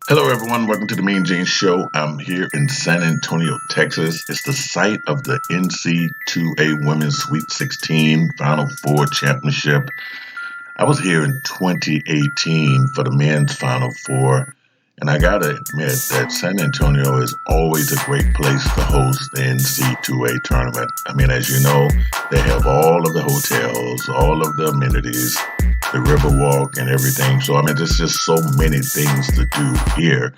Hello, everyone. Welcome to the MeanGene Show. I'm here in San Antonio, Texas. It's the site of the NCAA Women's Sweet 16 Final Four Championship. I was here in 2018 for the men's Final Four, and I gotta admit that San Antonio is always a great place to host the NCAA tournament. I mean, as you know, they have all of the hotels, all of the amenities, the Riverwalk, and everything. So, I mean, there's just so many things to do here.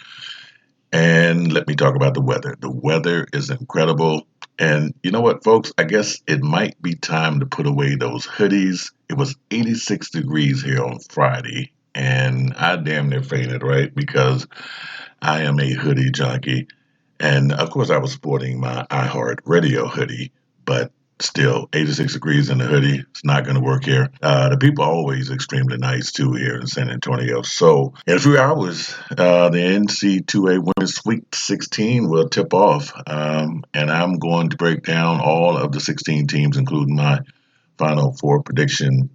And let me talk about the weather. The weather is incredible. And you know what, folks? I guess it might be time to put away those hoodies. It was 86 degrees here on Friday, and I damn near fainted, right? Because I am a hoodie junkie. And of course, I was sporting my iHeartRadio hoodie, but still, 86 degrees in the hoodie, it's not going to work here. The people are always extremely nice too here in San Antonio. So, in a few hours, the NC2A Women's Sweet 16 will tip off, and I'm going to break down all of the 16 teams, including my Final Four prediction.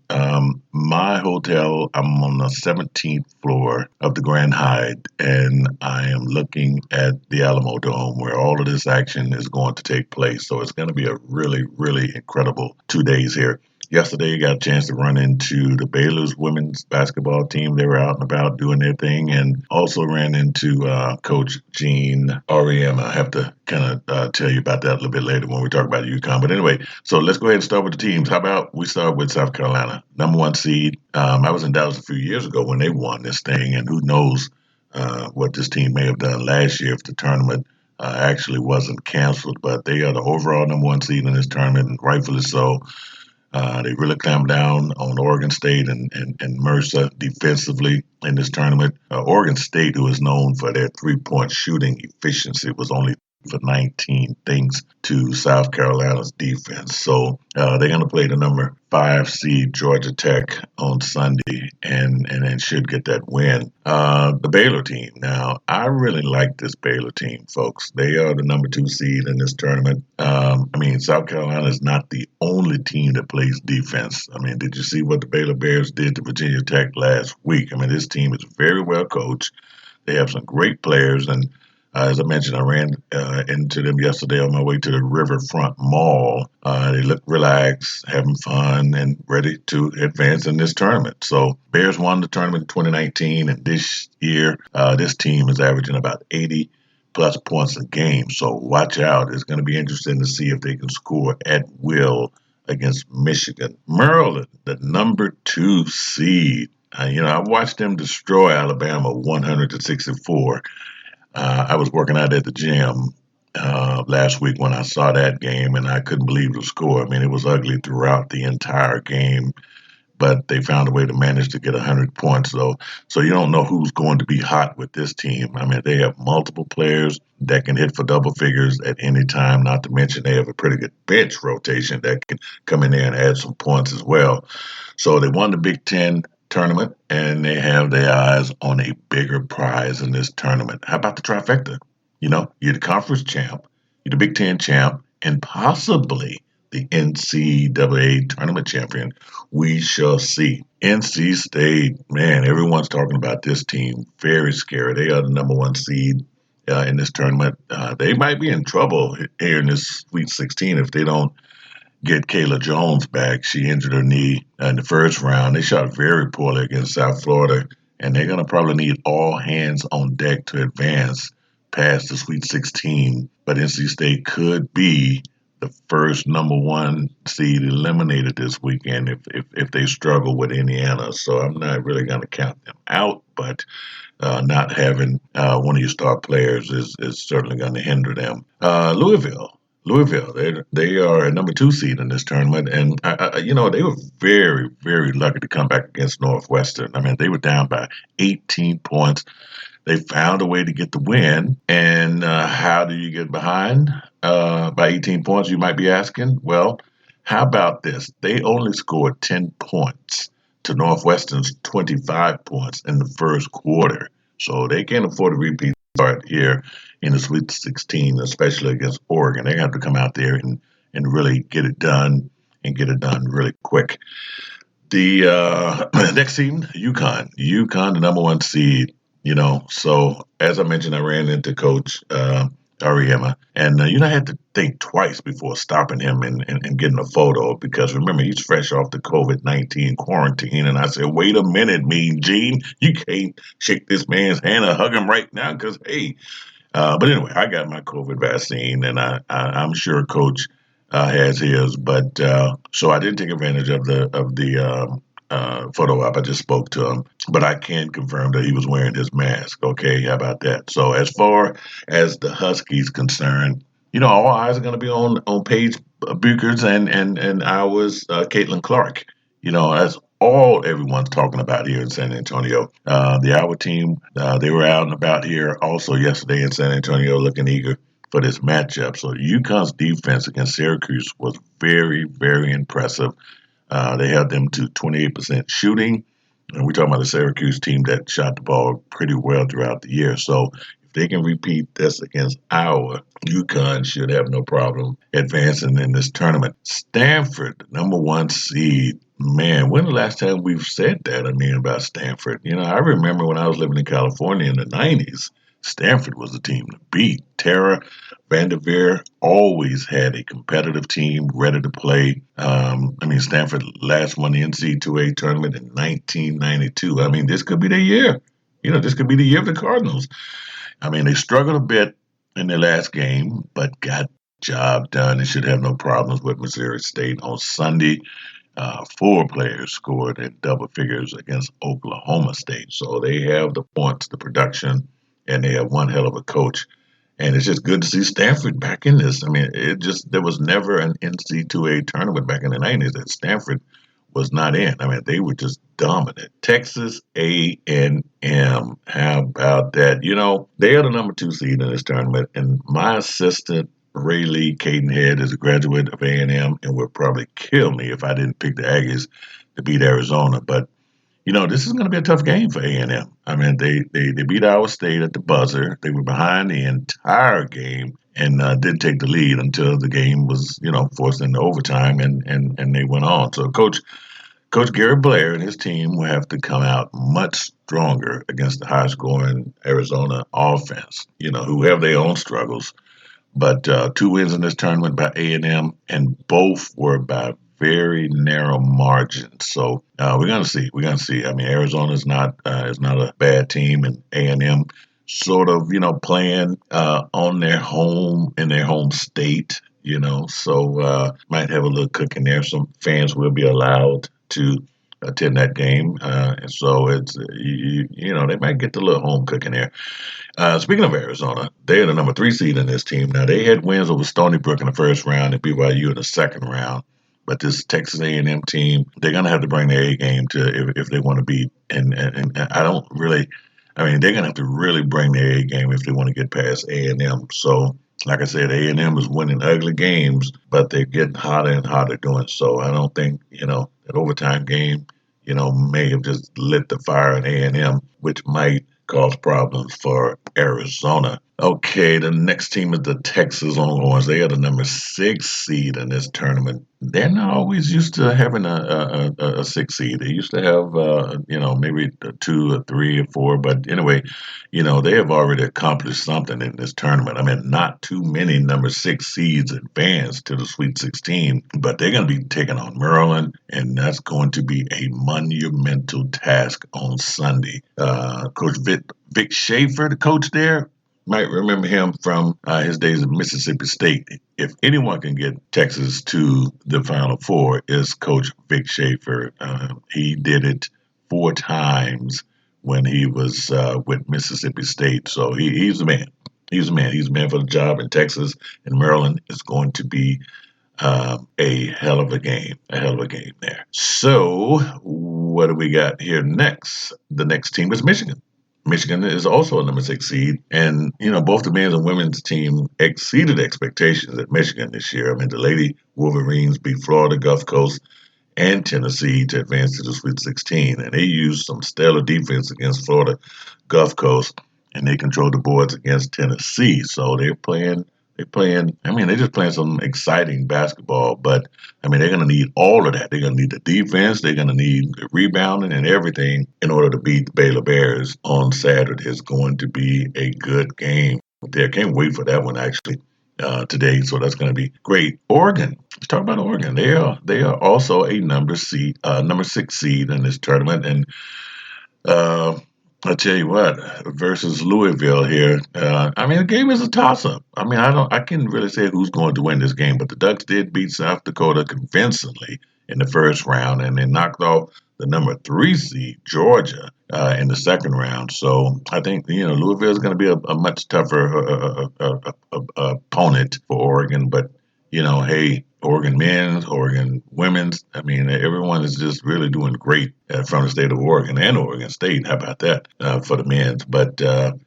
My hotel, I'm on the 17th floor of the Grand Hyatt, and I am looking at the Alamodome where all of this action is going to take place. So it's going to be a really, really incredible 2 days here. Yesterday, I got a chance to run into the Baylor's women's basketball team. They were out and about doing their thing, and also ran into Coach Jean REM. I have to kind of tell you about that a little bit later when we talk about UConn. But anyway, so let's go ahead and start with the teams. How about we start with South Carolina, number one seed. I was in Dallas a few years ago when they won this thing, and who knows what this team may have done last year if the tournament actually wasn't canceled. But they are the overall number one seed in this tournament, and rightfully so. They really clamped down on Oregon State and Mercer defensively in this tournament. Oregon State, who is known for their three-point shooting efficiency, was only for 19 thanks to South Carolina's defense. So they're going to play the number 5 seed Georgia Tech on Sunday and should get that win. The Baylor team. Now, I really like this Baylor team, folks. They are the number 2 seed in this tournament. I mean, South Carolina is not the only team that plays defense. I mean, did you see what the Baylor Bears did to Virginia Tech last week? I mean, this team is very well coached. They have some great players, and as I mentioned, I ran into them yesterday on my way to the Riverfront Mall. They look relaxed, having fun, and ready to advance in this tournament. So Bears won the tournament in 2019, and this year, this team is averaging about 80 plus points a game. So watch out. It's going to be interesting to see if they can score at will against Michigan. Maryland, the number 2 seed. I watched them destroy Alabama 100-64. I was working out at the gym last week when I saw that game, and I couldn't believe the score. I mean, it was ugly throughout the entire game, but they found a way to manage to get 100 points, though. So you don't know who's going to be hot with this team. I mean, they have multiple players that can hit for double figures at any time, not to mention they have a pretty good bench rotation that can come in there and add some points as well. So they won the Big Ten tournament, and they have their eyes on a bigger prize in this tournament. How about the trifecta? You're the conference champ, you're the Big Ten champ, and possibly the NCAA tournament champion. We shall see. NC State, man, everyone's talking about this team. Very scary. They are the number 1 seed in this tournament. They might be in trouble here in this Sweet 16 if they don't get Kayla Jones back. She injured her knee in the first round. They shot very poorly against South Florida, and they're going to probably need all hands on deck to advance past the Sweet 16. But NC State could be the first number 1 seed eliminated this weekend if they struggle with Indiana. So I'm not really going to count them out, but not having one of your star players is certainly going to hinder them. Louisville, they are a number 2 seed in this tournament, and they were very, very lucky to come back against Northwestern. I mean, they were down by 18 points. They found a way to get the win, and how do you get behind by 18 points? You might be asking. Well, how about this? They only scored 10 points to Northwestern's 25 points in the first quarter, so they can't afford a repeat start here in the Sweet 16, especially against Oregon. They have to come out there and really get it done and get it done really quick. The next team, UConn. UConn, the number 1 seed. So as I mentioned, I ran into Coach Ariema, and I had to think twice before stopping him and getting a photo because remember he's fresh off the COVID-19 quarantine, and I said, "Wait a minute, Mean Gene, you can't shake this man's hand or hug him right now because hey." But anyway, I got my COVID vaccine, and I'm sure Coach has his. But so I didn't take advantage of the photo op. I just spoke to him, but I can confirm that he was wearing his mask. Okay, how about that? So as far as the Huskies concerned, all eyes are going to be on Paige Bueckers and ours Caitlyn Clark. That's all everyone's talking about here in San Antonio. The Iowa team, they were out and about here also yesterday in San Antonio looking eager for this matchup. So UConn's defense against Syracuse was very, very impressive. They held them to 28% shooting. And we're talking about a Syracuse team that shot the ball pretty well throughout the year. So if they can repeat this against Iowa, UConn should have no problem advancing in this tournament. Stanford, the number one seed. Man, when the last time we've said that? I mean, about Stanford. I remember when I was living in California in the 90s, Stanford was the team to beat. Tara Vanderveer always had a competitive team ready to play. Stanford last won the NCAA tournament in 1992. This could be their year. This could be the year of the Cardinals. They struggled a bit in their last game, but got the job done. They should have no problems with Missouri State on Sunday. 4 players scored in double figures against Oklahoma State. So they have the points, the production, and they have one hell of a coach. And it's just good to see Stanford back in this. There was never an NCAA tournament back in the 90s that Stanford was not in. They were just dominant. Texas A&M, how about that? They are the number 2 seed in this tournament, and my assistant Ray Lee Cadenhead is a graduate of A&M and would probably kill me if I didn't pick the Aggies to beat Arizona. But this is going to be a tough game for A&M. They beat Iowa State at the buzzer. They were behind the entire game and didn't take the lead until the game was, forced into overtime, and they went on. So Coach Gary Blair and his team will have to come out much stronger against the high-scoring Arizona offense, who have their own struggles. But 2 wins in this tournament by A&M, and both were by very narrow margins. So we're gonna see. We're gonna see. Arizona is not a bad team, and A&M sort of playing on their home in their home state. So might have a little cooking there. Some fans will be allowed to attend that game, and so it's they might get the little home cooking there. Speaking of Arizona, they are the number 3 seed in this team. Now they had wins over Stony Brook in the first round and BYU in the second round. But this Texas A&M team, they're gonna have to bring their A game to if they want to beat. And I don't really, they're gonna have to really bring their A game if they want to get past A&M. So like I said, A&M is winning ugly games, but they're getting hotter and hotter doing so. I don't think that overtime game, may have just lit the fire in A&M, which might cause problems for Arizona. Okay, the next team is the Texas Longhorns. They are the number 6 seed in this tournament. They're not always used to having a 6 seed. They used to have, maybe a 2 or 3 or 4. But anyway, they have already accomplished something in this tournament. Not too many number 6 seeds advance to the Sweet 16, but they're going to be taking on Maryland, and that's going to be a monumental task on Sunday. Coach Vic Schaefer, the coach there, might remember him from his days at Mississippi State. If anyone can get Texas to the Final Four, is Coach Vic Schaefer. He did it 4 times when he was with Mississippi State. So he's the man. He's the man. He's the man for the job in Texas, and Maryland is going to be a hell of a game. A hell of a game there. So what do we got here next? The next team is Michigan. Michigan is also a number 6 seed, and both the men's and women's team exceeded expectations at Michigan this year. The Lady Wolverines beat Florida Gulf Coast and Tennessee to advance to the Sweet 16, and they used some stellar defense against Florida Gulf Coast, and they controlled the boards against Tennessee. So they're playing They're just playing some exciting basketball, but I mean, they're going to need all of that. They're going to need the defense. They're going to need the rebounding and everything in order to beat the Baylor Bears on Saturday. It's going to be a good game. I can't wait for that one actually today. So that's going to be great. Oregon. Let's talk about Oregon. They are also a number 6 seed in this tournament, and uh, I tell you what, versus Louisville here. I mean, the game is a toss-up. I mean, I can really say who's going to win this game, but the Ducks did beat South Dakota convincingly in the first round, and they knocked off the number 3 seed Georgia in the second round. So I think Louisville is going to be a much tougher opponent for Oregon, but hey, Oregon men's, Oregon women's. I mean, everyone is just really doing great from the state of Oregon and Oregon State. How about that for the men's? But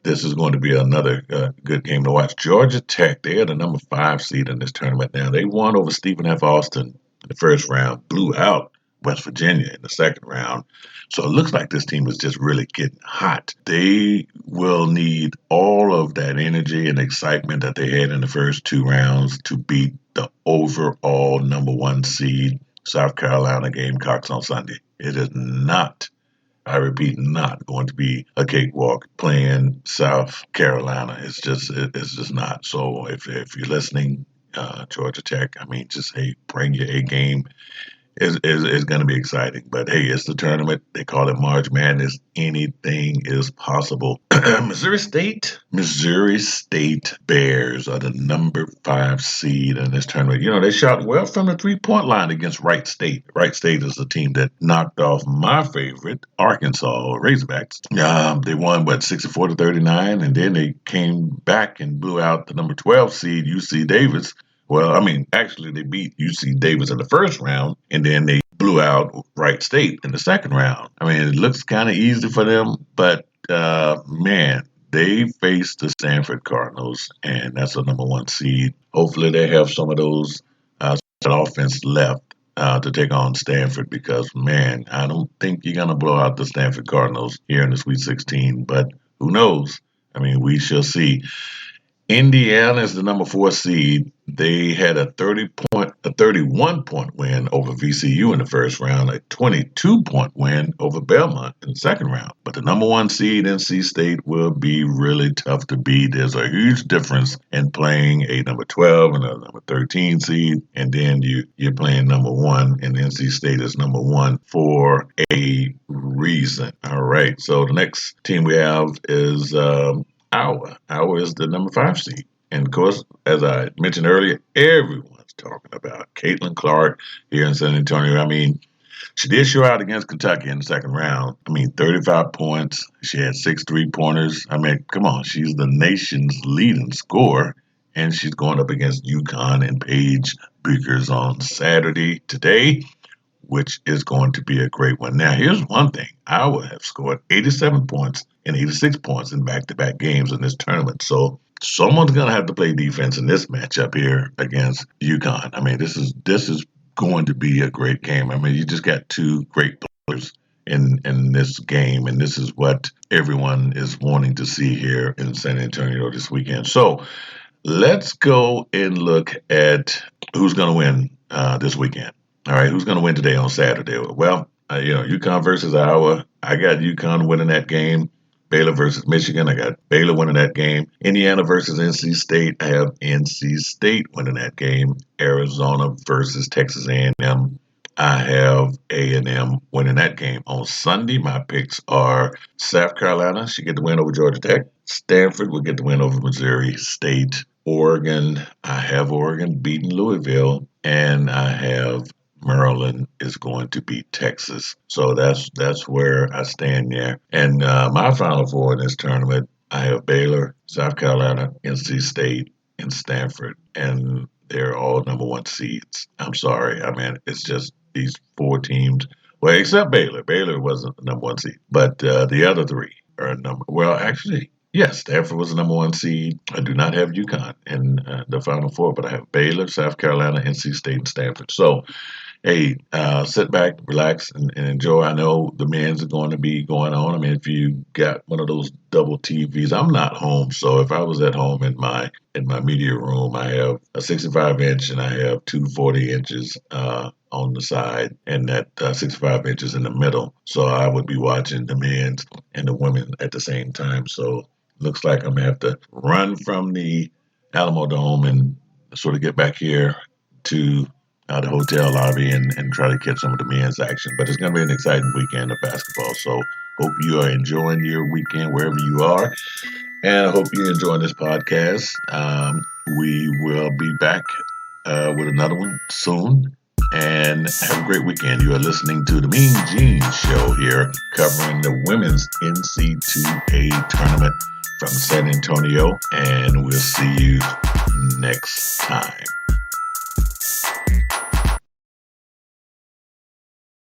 this is going to be another good game to watch. Georgia Tech, they are the number 5 seed in this tournament now. They won over Stephen F. Austin in the first round, blew out West Virginia in the second round. So it looks like this team is just really getting hot. They will need all of that energy and excitement that they had in the first 2 rounds to beat the overall number 1 seed South Carolina Gamecocks on Sunday. It is not, I repeat, not going to be a cakewalk playing South Carolina. It's just not. So if you're listening, Georgia Tech, I mean, just bring your A game. Is going to be exciting. But hey, it's the tournament. They call it March Madness. Anything is possible. Missouri State Bears are the number 5 seed in this tournament. They shot well from the 3-point line against Wright State. Wright State is the team that knocked off my favorite, Arkansas Razorbacks. They won, 64-39, and then they came back and blew out the number 12 seed, UC Davis. Well, I mean, actually, they beat UC Davis in the first round, and then they blew out Wright State in the second round. I mean, it looks kind of easy for them, but man, they faced the Stanford Cardinals, and that's the number 1 seed. Hopefully, they have some of those offense left to take on Stanford, because, man, I don't think you're going to blow out the Stanford Cardinals here in the Sweet 16, but who knows? I mean, we shall see. Indiana is the number 4 seed. They had a 31-point win over VCU in the first round, a 22-point win over Belmont in the second round. But the number 1 seed, NC State, will be really tough to beat. There's a huge difference in playing a number 12 and a number 13 seed, and then you're playing number 1, and NC State is number 1 for a reason. All right, so the next team we have is Iowa is the number 5 seed. And of course, as I mentioned earlier, everyone's talking about Caitlyn Clark here in San Antonio. I mean, she did show out against Kentucky in the second round. I mean, 35 points. She had 6 3-pointers. I mean, come on, she's the nation's leading scorer. And she's going up against UConn and Paige Bueckers on Saturday today, which is going to be a great one. Now, here's one thing. Iowa have scored 87 points and 86 points in back-to-back games in this tournament. So someone's going to have to play defense in this matchup here against UConn. I mean, this is going to be a great game. I mean, you just got 2 great players in this game, and this is what everyone is wanting to see here in San Antonio this weekend. So let's go and look at who's going to win this weekend. All right, who's going to win today on Saturday? Well, UConn versus Iowa. I got UConn winning that game. Baylor versus Michigan. I got Baylor winning that game. Indiana versus NC State. I have NC State winning that game. Arizona versus Texas A&M. I have A&M winning that game. On Sunday, my picks are South Carolina. She get the win over Georgia Tech. Stanford will get the win over Missouri State. Oregon. I have Oregon beating Louisville. And I have Maryland is going to beat Texas. So that's where I stand there. And my Final Four in this tournament, I have Baylor, South Carolina, NC State, and Stanford. And they're all number 1 seeds. I'm sorry. I mean, it's just these 4 teams. Well, except Baylor. Baylor wasn't the number 1 seed. But the other 3 are yes, Stanford was the number 1 seed. I do not have UConn in the Final Four, but I have Baylor, South Carolina, NC State, and Stanford. So Hey, sit back, relax, and enjoy. I know the men's are going to be going on. I mean, if you got one of those double TVs, I'm not home, so if I was at home in my media room, I have a 65 inch and I have two 40 inches on the side, and that 65 inches in the middle. So I would be watching the men's and the women at the same time. So looks like I'm gonna have to run from the Alamodome and sort of get back here to the hotel lobby and try to catch some of the men's action. But it's going to be an exciting weekend of basketball. So hope you are enjoying your weekend wherever you are. And I hope you're enjoying this podcast. We will be back with another one soon. And have a great weekend. You are listening to the MeanGene Show here, covering the women's NCAA tournament from San Antonio. And we'll see you next time.